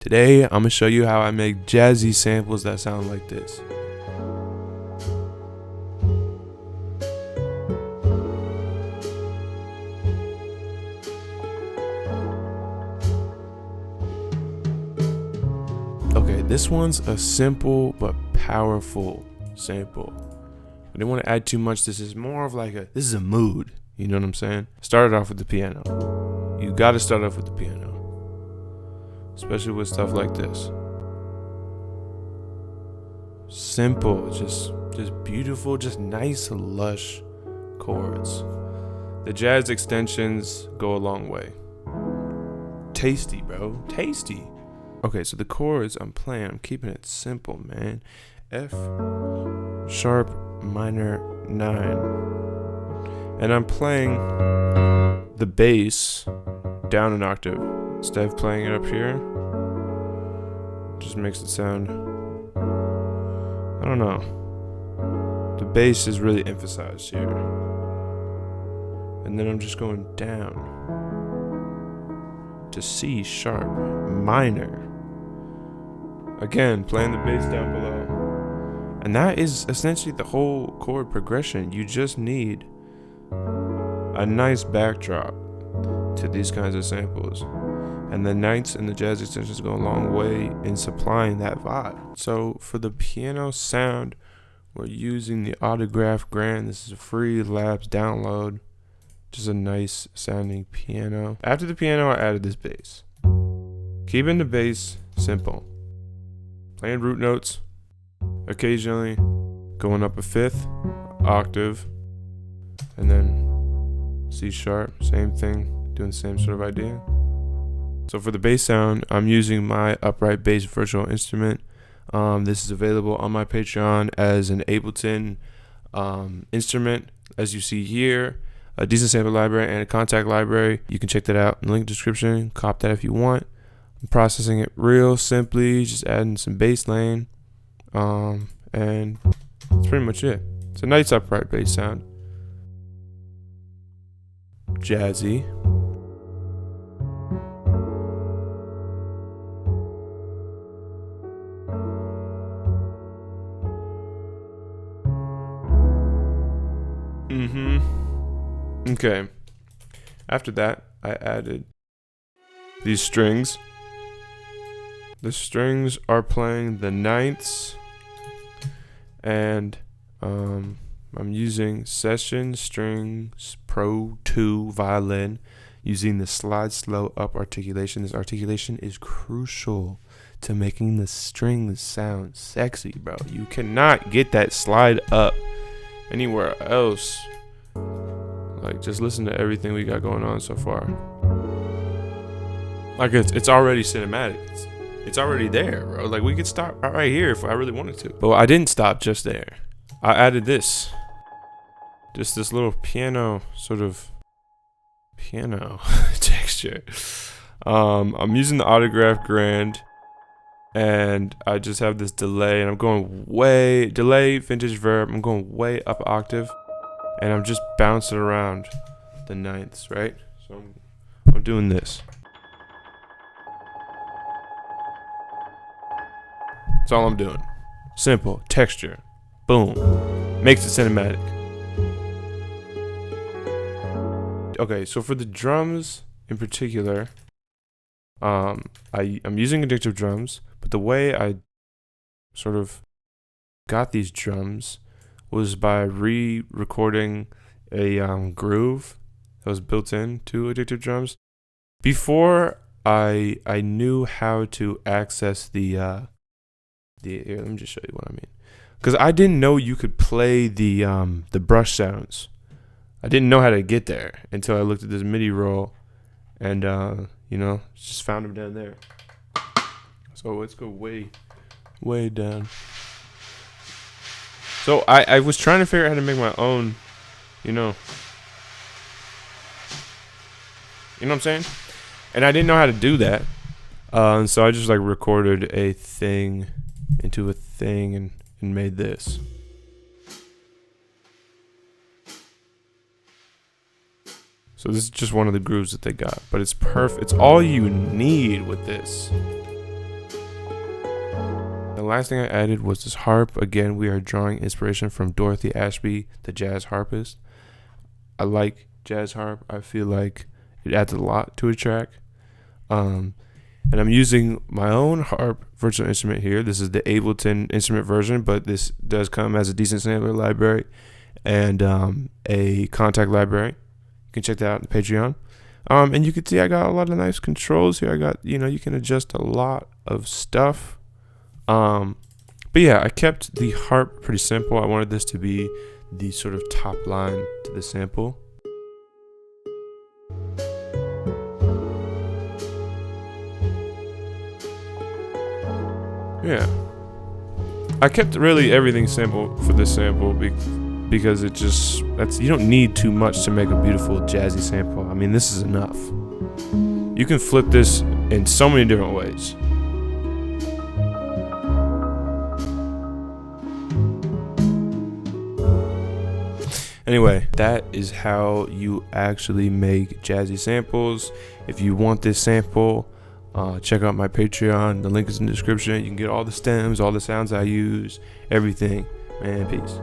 Today, I'm gonna show you how I make jazzy samples that sound like this. Okay, this one's a simple but powerful sample. I didn't want to add too much. This is more of like this is a mood. You know what I'm saying? Started off with the piano. You gotta start off with the piano. Especially with stuff like this. Simple, just beautiful, just nice, lush chords. The jazz extensions go a long way. Tasty, bro. Tasty. Okay, so the chords I'm playing, I'm keeping it simple, man. F sharp minor 9. And I'm playing the bass down an octave. Instead of playing it up here, just makes it sound, I don't know. The bass is really emphasized here. And then I'm just going down to C sharp minor. Again, playing the bass down below. And that is essentially the whole chord progression. You just need a nice backdrop to these kinds of samples. And the ninths and the jazz extensions go a long way in supplying that vibe. So for the piano sound, we're using the Autograph Grand. This is a free Labs download. Just a nice sounding piano. After the piano, I added this bass. Keeping the bass simple. Playing root notes. Occasionally going up a fifth octave. And then C sharp, same thing. Doing the same sort of idea. So for the bass sound, I'm using my upright bass virtual instrument. This is available on my Patreon as an Ableton instrument, as you see here. A decent sample library and a contact library. You can check that out in the link description. Cop that if you want. I'm processing it real simply, just adding some bass lane. And that's pretty much it. It's a nice upright bass sound. Jazzy. Okay. After that, I added these strings. The strings are playing the ninths, and I'm using Session Strings Pro 2 violin, using the slide slow up articulation. This articulation is crucial to making the strings sound sexy, bro. You cannot get that slide up anywhere else. Like, just listen to everything we got going on so far. Like, it's already cinematic. It's already there, bro. Like, we could stop right here if I really wanted to. But I didn't stop just there. I added this. Just this little piano, sort of piano texture. I'm using the Autograph Grand. And I just have this delay. And I'm going way, delay, vintage verb. I'm going way up an octave. And I'm just bouncing around the ninths, right? So I'm doing this. That's all I'm doing. Simple, texture, boom. Makes it cinematic. Okay, so for the drums in particular, I'm using addictive drums, but the way I sort of got these drums was by re-recording a groove that was built into addictive drums. Before I knew how to access the here, let me just show you what I mean. Because I didn't know you could play the brush sounds. I didn't know how to get there until I looked at this MIDI roll, and just found them down there. So let's go way down. So I was trying to figure out how to make my own, you know what I'm saying? And I didn't know how to do that. And so I just like recorded a thing into a thing and made this. So this is just one of the grooves that they got, but it's perfect. It's all you need with this. last thing I added was this harp. Again, we are drawing inspiration from Dorothy Ashby, the jazz harpist. I like jazz harp. I feel like it adds a lot to a track. And I'm using my own harp virtual instrument here. This is the Ableton instrument version, but this does come as a decent sampler library and a contact library. You can check that out on Patreon. And you can see I got a lot of nice controls here. I got, you can adjust a lot of stuff. But yeah, I kept the harp pretty simple. I wanted this to be the sort of top line to the sample. Yeah, I kept really everything simple for this sample because you don't need too much to make a beautiful jazzy sample. I mean, this is enough. You can flip this in so many different ways. Anyway, that is how you actually make jazzy samples. If you want this sample, check out my Patreon. The link is in the description. You can get all the stems, all the sounds I use, everything. Man, peace.